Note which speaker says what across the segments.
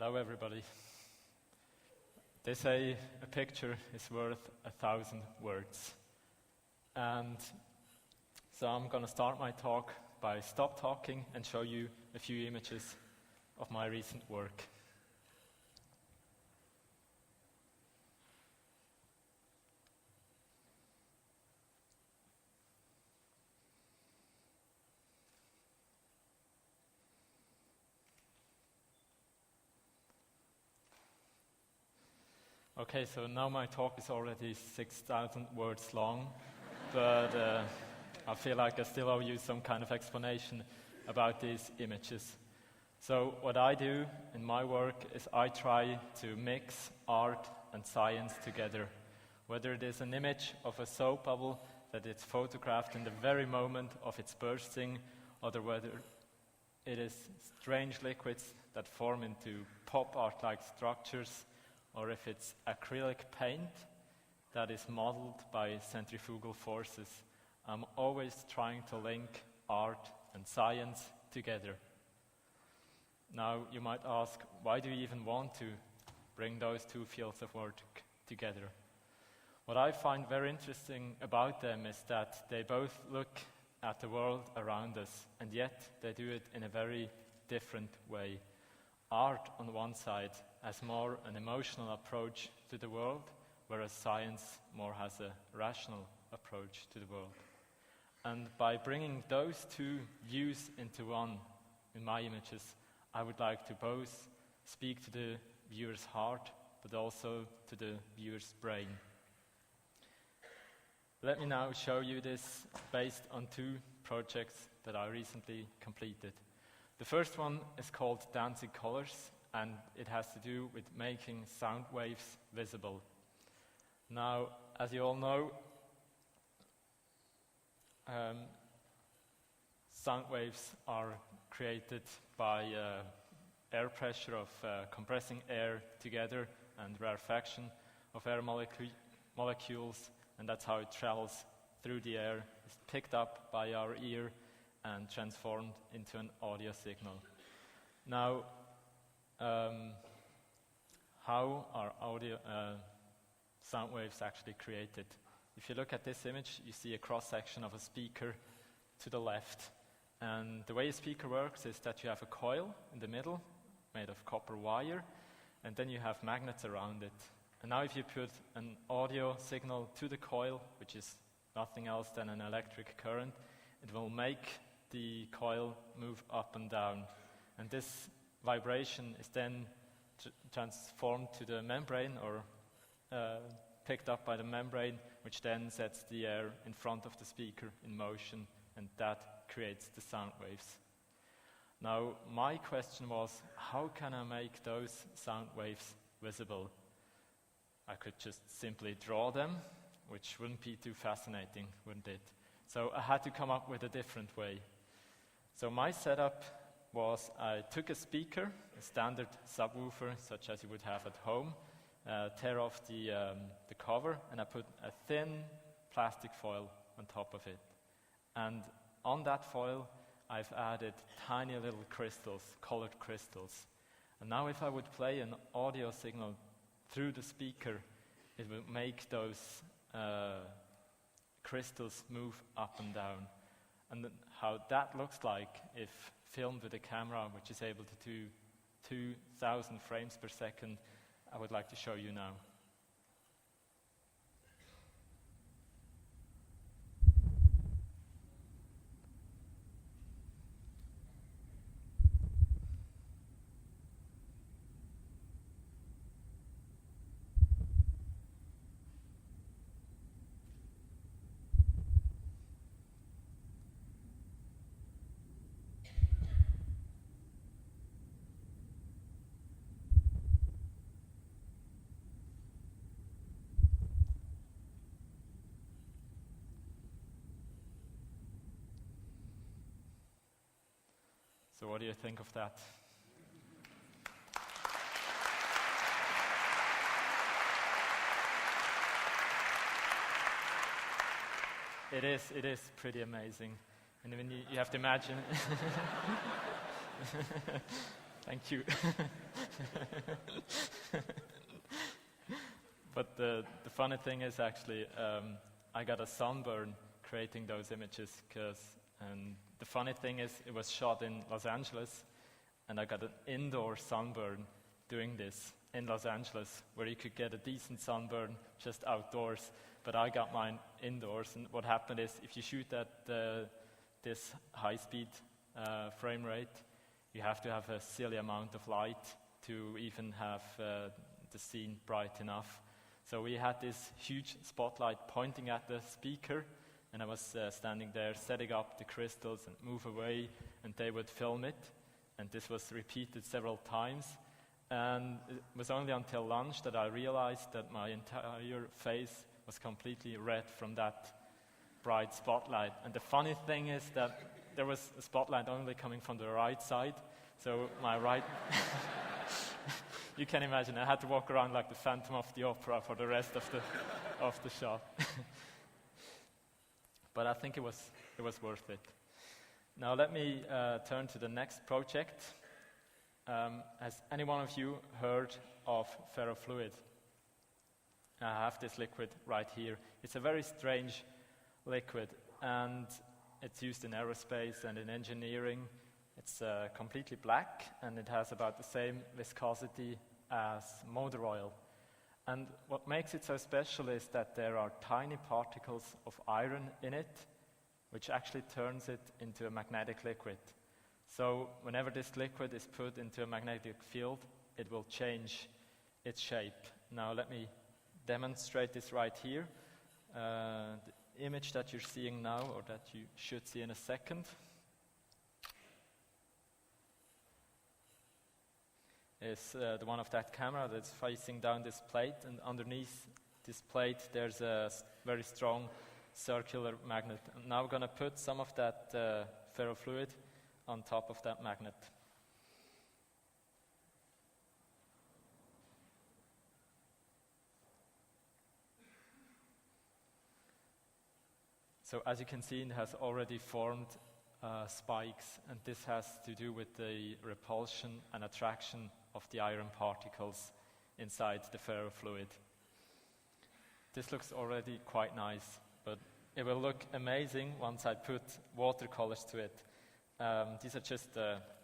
Speaker 1: Hello, everybody. They say a picture is worth 1,000 words. And so I'm going to start my talk by stop talking and show you a few images of my recent work. Okay, so now my talk is already 6,000 words long, but I feel like I still owe you some kind of explanation about these images. So what I do in my work is I try to mix art and science together. Whether it is an image of a soap bubble that is photographed in the very moment of its bursting, or whether it is strange liquids that form into pop art-like structures, or if it's acrylic paint that is modeled by centrifugal forces. I'm always trying to link art and science together. Now, you might ask, why do you even want to bring those two fields of work together? What I find very interesting about them is that they both look at the world around us, and yet they do it in a very different way. Art, on one side, has more an emotional approach to the world, whereas science more has a rational approach to the world. And by bringing those two views into one in my images, I would like to both speak to the viewer's heart, but also to the viewer's brain. Let me now show you this based on two projects that I recently completed. The first one is called Dancing Colors, and it has to do with making sound waves visible. Now, as you all know, sound waves are created by air pressure of compressing air together and rarefaction of air molecules, and that's how it travels through the air. It's picked up by our ear and transformed into an audio signal. Now, how are audio sound waves actually created? If you look at this image, you see a cross-section of a speaker to the left. And the way a speaker works is that you have a coil in the middle, made of copper wire, and then you have magnets around it. And now if you put an audio signal to the coil, which is nothing else than an electric current, it will make the coil move up and down. And this vibration is then transformed to the membrane, or picked up by the membrane, which then sets the air in front of the speaker in motion, and that creates the sound waves. Now, my question was, how can I make those sound waves visible? I could just simply draw them, which wouldn't be too fascinating, wouldn't it? So I had to come up with a different way. So my setup was I took a speaker, a standard subwoofer such as you would have at home, tear off the cover, and I put a thin plastic foil on top of it. And on that foil, I've added tiny little crystals, colored crystals. And now if I would play an audio signal through the speaker, it would make those crystals move up and down. And how that looks like if filmed with a camera which is able to do 2,000 frames per second, I would like to show you now. So what do you think of that? It is pretty amazing. And when you have to imagine Thank you. But the funny thing is actually, I got a sunburn creating those images, and the funny thing is it was shot in Los Angeles, and I got an indoor sunburn doing this in Los Angeles, where you could get a decent sunburn just outdoors, but I got mine indoors. And what happened is, if you shoot at this high-speed frame rate, you have to have a silly amount of light to even have the scene bright enough. So we had this huge spotlight pointing at the speaker, and I was standing there setting up the crystals and move away, and they would film it. And this was repeated several times. And it was only until lunch that I realized that my entire face was completely red from that bright spotlight. And the funny thing is that there was a spotlight only coming from the right side. So my right... You can imagine, I had to walk around like the Phantom of the Opera for the rest of the shot. But I think it was worth it. Now let me turn to the next project. Has any one of you heard of ferrofluid? I have this liquid right here. It's a very strange liquid, and it's used in aerospace and in engineering. It's completely black, and it has about the same viscosity as motor oil. And what makes it so special is that there are tiny particles of iron in it, which actually turns it into a magnetic liquid. So whenever this liquid is put into a magnetic field, it will change its shape. Now let me demonstrate this right here. The image that you're seeing now, or that you should see in a second, is the one of that camera that's facing down this plate, and underneath this plate there's a very strong circular magnet. I'm now going to put some of that ferrofluid on top of that magnet. So as you can see, it has already formed spikes, and this has to do with the repulsion and attraction of the iron particles inside the ferrofluid. This looks already quite nice, but it will look amazing once I put watercolors to it. These are just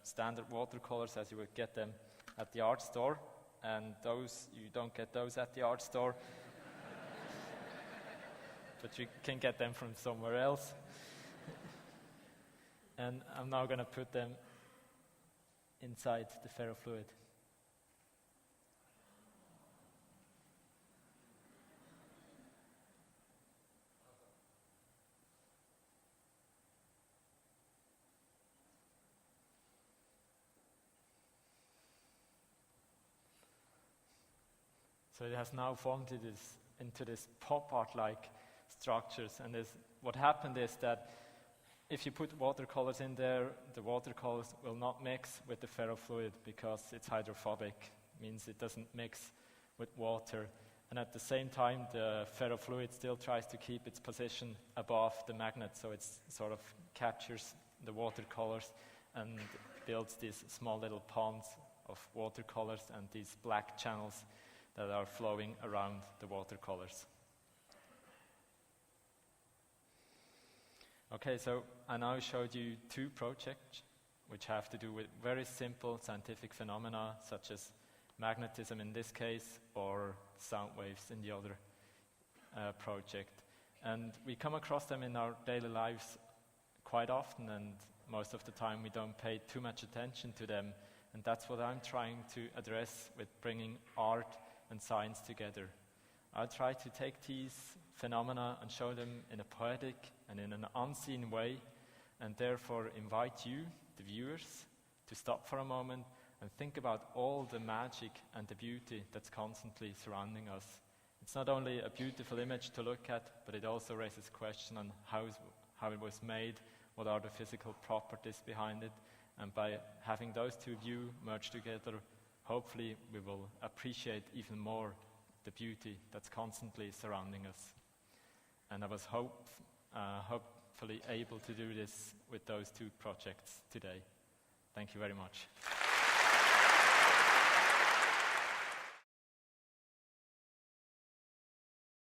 Speaker 1: standard watercolors as you would get them at the art store, and those, you don't get those at the art store, but you can get them from somewhere else. And I'm now going to put them inside the ferrofluid. So it has now formed into this pop art-like structures. And what happened is that if you put watercolors in there, the watercolors will not mix with the ferrofluid because it's hydrophobic, means it doesn't mix with water. And at the same time, the ferrofluid still tries to keep its position above the magnet, so it sort of captures the watercolors and builds these small little ponds of watercolors and these black channels that are flowing around the watercolors. Okay, so I now showed you two projects which have to do with very simple scientific phenomena, such as magnetism in this case, or sound waves in the other project. And we come across them in our daily lives quite often, and most of the time we don't pay too much attention to them. And that's what I'm trying to address with bringing art and science together. I try to take these phenomena and show them in a poetic and in an unseen way, and therefore invite you, the viewers, to stop for a moment and think about all the magic and the beauty that's constantly surrounding us. It's not only a beautiful image to look at, but it also raises questions on how it was made, what are the physical properties behind it, and by having those two views merged together, hopefully we will appreciate even more the beauty that's constantly surrounding us. And I was hopefully able to do this with those two projects today. Thank you very much.